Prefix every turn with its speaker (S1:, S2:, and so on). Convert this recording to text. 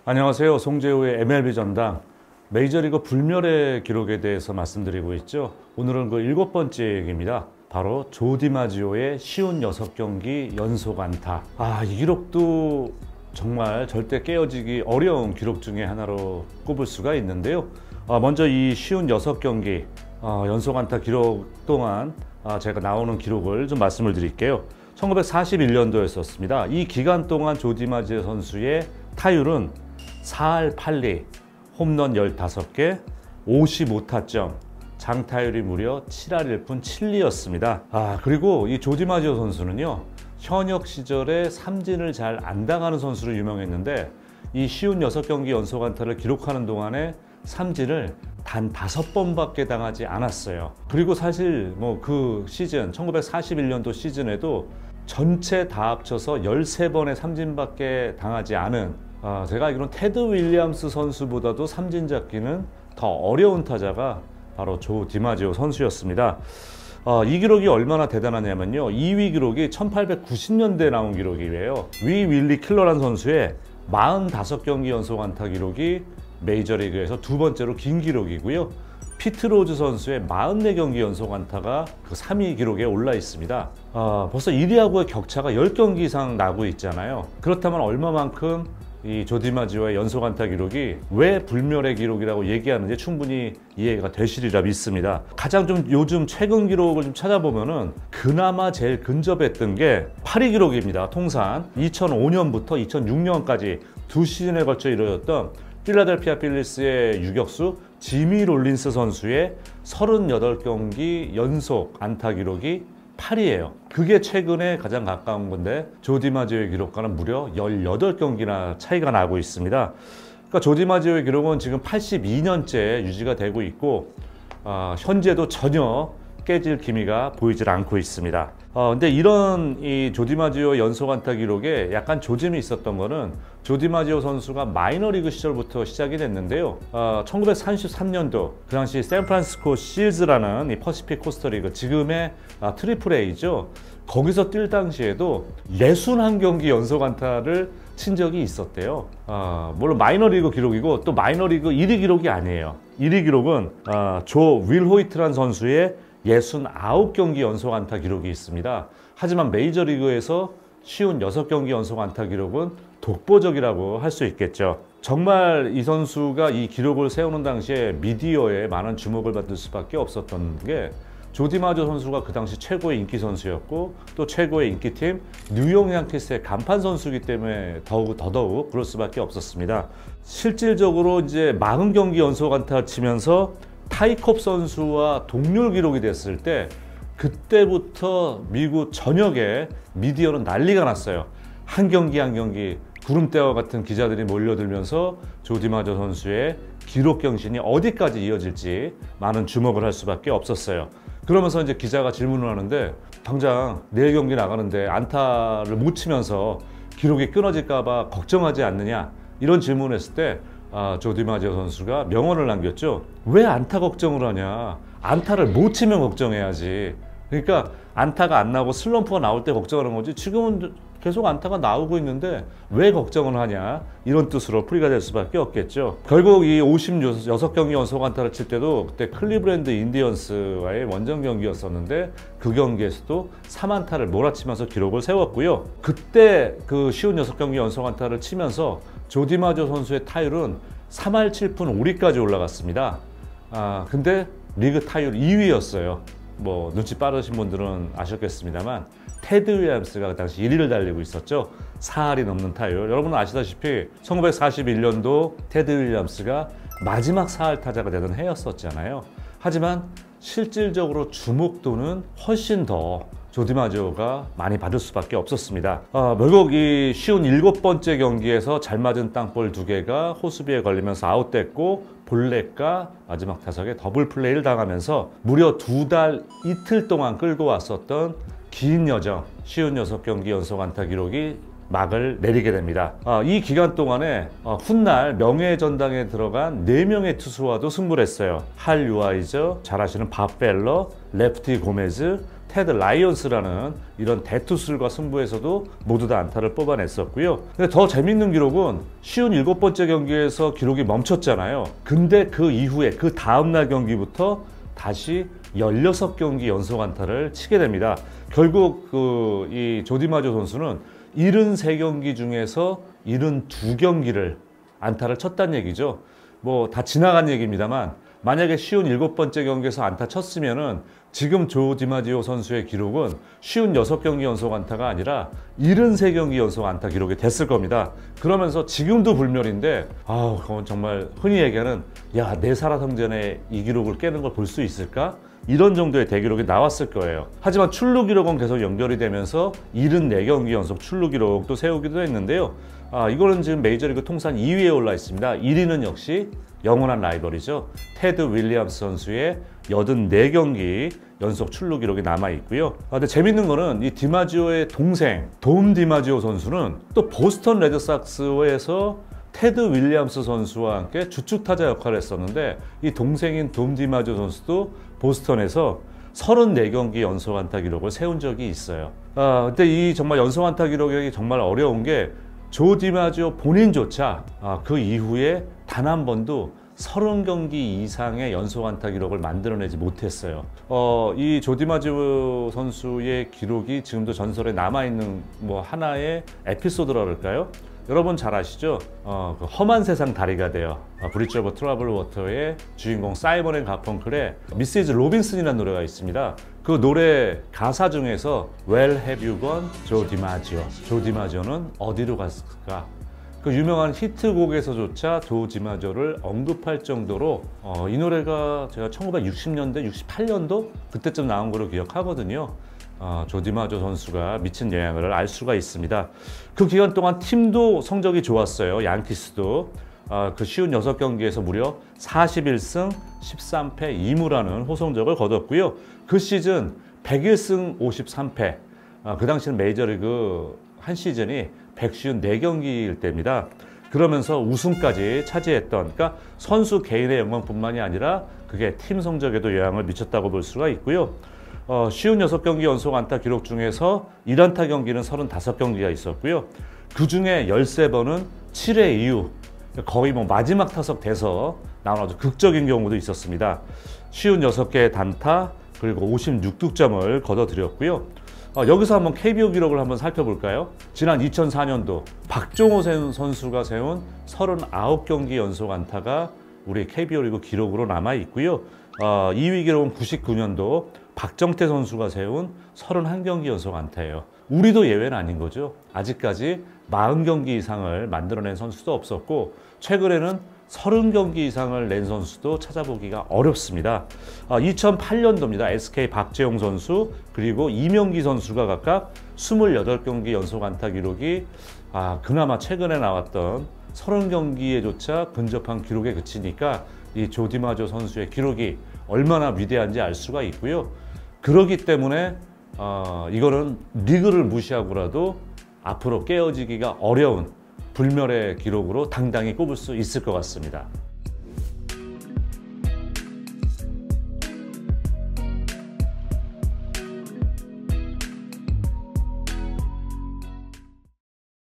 S1: 안녕하세요. 송재호의 MLB 전당 메이저리그 불멸의 기록에 대해서 말씀드리고 있죠. 오늘은 그 7번째 얘기입니다. 바로 조 디마지오의 쉬운 6경기 연속 안타. 이 기록도 정말 절대 깨어지기 어려운 기록 중에 하나로 꼽을 수가 있는데요. 먼저 이 쉬운 6경기 연속 안타 기록 동안 제가 나오는 기록을 좀 말씀을 드릴게요. 1941년도였었습니다. 이 기간 동안 조 디마지오 선수의 타율은 4할 8리, 홈런 15개, 55타점, 장타율이 무려 7할 1푼 7리였습니다. 그리고 이 조 디마지오 선수는요, 현역 시절에 삼진을 잘 안 당하는 선수로 유명했는데 이 쉬운 6경기 연속 안타를 기록하는 동안에 삼진을 단 5번밖에 당하지 않았어요. 그리고 사실 그 시즌 1941년도 시즌에도 전체 다 합쳐서 13번의 삼진밖에 당하지 않은, 제가 알기로는 테드 윌리엄스 선수보다도 삼진 잡기는 더 어려운 타자가 바로 조 디마지오 선수였습니다. 이 기록이 얼마나 대단하냐면요, 2위 기록이 1890년대에 나온 기록이에요. 위 윌리 킬러란 선수의 45경기 연속 안타 기록이 메이저리그에서 두 번째로 긴 기록이고요. 피트 로즈 선수의 44경기 연속 안타가 그 3위 기록에 올라 있습니다. 벌써 1위하고의 격차가 10경기 이상 나고 있잖아요. 그렇다면 얼마만큼 이 조 디마지오의 연속 안타 기록이 왜 불멸의 기록이라고 얘기하는지 충분히 이해가 되시리라 믿습니다. 가장 좀 요즘 최근 기록을 좀 찾아보면은 그나마 제일 근접했던 게 8위 기록입니다. 통산 2005년부터 2006년까지 두 시즌에 걸쳐 이루어졌던 필라델피아 필리스의 유격수 지미 롤린스 선수의 38경기 연속 안타 기록이 8위예요. 그게 최근에 가장 가까운 건데 조 디마지오의 기록과는 무려 18경기나 차이가 나고 있습니다. 그러니까 조 디마지오의 기록은 지금 82년째 유지가 되고 있고 현재도 전혀 깨질 기미가 보이질 않고 있습니다. 근데 이런 이 조 디마지오 연속 안타 기록에 약간 조짐이 있었던 거는 조 디마지오 선수가 마이너리그 시절부터 시작이 됐는데요. 1933년도 그 당시 샌프란시스코 시즈라는 이 퍼시픽 코스터 리그, 지금의 트리플 A죠. 거기서 뛸 당시에도 61경기 연속 안타를 친 적이 있었대요. 물론 마이너리그 기록이고 또 마이너리그 1위 기록이 아니에요. 1위 기록은 조 윌 호이트란 선수의 69경기 연속 안타 기록이 있습니다. 하지만 메이저리그에서 쉬운 6경기 연속 안타 기록은 독보적이라고 할 수 있겠죠. 정말 이 선수가 이 기록을 세우는 당시에 미디어에 많은 주목을 받을 수밖에 없었던 게 조 디마지오 선수가 그 당시 최고의 인기 선수였고 또 최고의 인기팀 뉴욕 양키스의 간판 선수이기 때문에 더더욱 그럴 수밖에 없었습니다. 실질적으로 이제 40경기 연속 안타 치면서 타이콥 선수와 동률 기록이 됐을 때 그때부터 미국 전역에 미디어는 난리가 났어요. 한 경기 한 경기 구름대와 같은 기자들이 몰려들면서 조 디마지오 선수의 기록 경신이 어디까지 이어질지 많은 주목을 할 수밖에 없었어요. 그러면서 이제 기자가 질문을 하는데, 당장 내일 경기 나가는데 안타를 못 치면서 기록이 끊어질까 봐 걱정하지 않느냐, 이런 질문을 했을 때 조 디마지오 선수가 명언을 남겼죠. 왜 안타 걱정을 하냐, 안타를 못 치면 걱정해야지. 그러니까 안타가 안 나오고 슬럼프가 나올 때 걱정하는 거지, 지금은 계속 안타가 나오고 있는데 왜 걱정을 하냐, 이런 뜻으로 풀이가 될 수밖에 없겠죠. 결국 이 56경기 연속 안타를 칠 때도 그때 클리브랜드 인디언스와의 원정 경기였었는데 그 경기에서도 3안타를 몰아치면서 기록을 세웠고요. 그때 그 쉬운 6경기 연속 안타를 치면서 조 디마지오 선수의 타율은 3할 7푼 5리까지 올라갔습니다. 근데 리그 타율 2위였어요. 눈치 빠르신 분들은 아셨겠습니다만 테드 윌리엄스가 그 당시 1위를 달리고 있었죠. 4할이 넘는 타율. 여러분은 아시다시피 1941년도 테드 윌리엄스가 마지막 4할 타자가 되던 해였었잖아요. 하지만 실질적으로 주목도는 훨씬 더 조 디마지오가 많이 받을 수밖에 없었습니다. 결국 이 쉬운 7번째 경기에서 잘 맞은 땅볼 2개가 호수비에 걸리면서 아웃됐고 볼넷과 마지막 타석에 더블 플레이를 당하면서 무려 2달 이틀 동안 끌고 왔었던 긴 여정, 쉬운 6경기 연속 안타 기록이 막을 내리게 됩니다. 이 기간 동안에 훗날 명예전당에 들어간 4명의 투수와도 승부를 했어요. 할 유아이저, 잘 아시는 밥 펠러, 레프티 고메즈, 테드 라이언스라는 이런 대투수들과 승부에서도 모두 다 안타를 뽑아냈었고요. 근데 더 재밌는 기록은 쉬운 7번째 경기에서 기록이 멈췄잖아요. 근데 그 이후에 그 다음날 경기부터 다시 16경기 연속 안타를 치게 됩니다. 결국 이 조디마조 선수는 73경기 중에서 72경기를 안타를 쳤다는 얘기죠. 뭐 다 지나간 얘기입니다만 만약에 쉬운 7번째 경기에서 안타 쳤으면은 지금 조디마지오 선수의 기록은 쉬운 6경기 연속 안타가 아니라 73경기 연속 안타 기록이 됐을 겁니다. 그러면서 지금도 불멸인데 그건 정말 흔히 얘기하는 야, 내 살아생전에 이 기록을 깨는 걸 볼 수 있을까? 이런 정도의 대기록이 나왔을 거예요. 하지만 출루 기록은 계속 연결이 되면서 74경기 연속 출루 기록도 세우기도 했는데요. 이거는 지금 메이저리그 통산 2위에 올라 있습니다. 1위는 역시 영원한 라이벌이죠. 테드 윌리엄스 선수의 84경기 연속 출루 기록이 남아 있고요. 근데 재밌는 거는 이 디마지오의 동생 돔 디마지오 선수는 또 보스턴 레드삭스에서 테드 윌리엄스 선수와 함께 주축타자 역할을 했었는데 이 동생인 돔 디마지오 선수도 보스턴에서 34경기 연속 안타 기록을 세운 적이 있어요. 근데 이 정말 연속 안타 기록이 정말 어려운 게 조 디마지오 본인조차 그 이후에 단 한 번도 30경기 이상의 연속 안타 기록을 만들어내지 못했어요. 이 조 디마지오 선수의 기록이 지금도 전설에 남아있는 뭐 하나의 에피소드라 그럴까요? 여러분 잘 아시죠? 그 험한 세상 다리가 돼요. 브릿지 오브 트러블 워터의 주인공 사이먼 앤 가펑클의 미시즈 로빈슨이라는 노래가 있습니다. 그 노래 가사 중에서 Where have you gone, 조 디마지오? 조 디마지오는 어디로 갔을까? 그 유명한 히트곡에서조차 조 디마지오를 언급할 정도로 이 노래가 제가 1960년대, 68년도 그때쯤 나온 걸로 기억하거든요. 조 디마지오 선수가 미친 영향을 알 수가 있습니다. 그 기간 동안 팀도 성적이 좋았어요. 양키스도 그 쉬운 6경기에서 무려 41승 13패 2무라는 호성적을 거뒀고요. 그 시즌 101승 53패. 그 당시는 메이저리그 한 시즌이 154경기일 때입니다. 그러면서 우승까지 차지했던, 그러니까 선수 개인의 영광뿐만이 아니라 그게 팀 성적에도 영향을 미쳤다고 볼 수가 있고요. 쉬운 6경기 연속 안타 기록 중에서 1안타 경기는 35경기가 있었고요. 그 중에 13번은 7회 이후 거의 뭐 마지막 타석 돼서 나온 아주 극적인 경우도 있었습니다. 쉬운 6개의 단타 그리고 56득점을 거둬들였고요. 여기서 한번 KBO 기록을 한번 살펴볼까요? 지난 2004년도 박종호 선수가 세운 39경기 연속 안타가 우리 KBO 리그 기록으로 남아 있고요. 2위 기록은 99년도 박정태 선수가 세운 31경기 연속 안타예요. 우리도 예외는 아닌 거죠. 아직까지 40경기 이상을 만들어낸 선수도 없었고 최근에는 30경기 이상을 낸 선수도 찾아보기가 어렵습니다. 2008년도입니다. SK 박재홍 선수 그리고 이명기 선수가 각각 28경기 연속 안타 기록이 그나마 최근에 나왔던 30경기에조차 근접한 기록에 그치니까 이 조 디마지오 선수의 기록이 얼마나 위대한지 알 수가 있고요. 그렇기 때문에 이거는 리그를 무시하고라도 앞으로 깨어지기가 어려운 불멸의 기록으로 당당히 꼽을 수 있을 것 같습니다.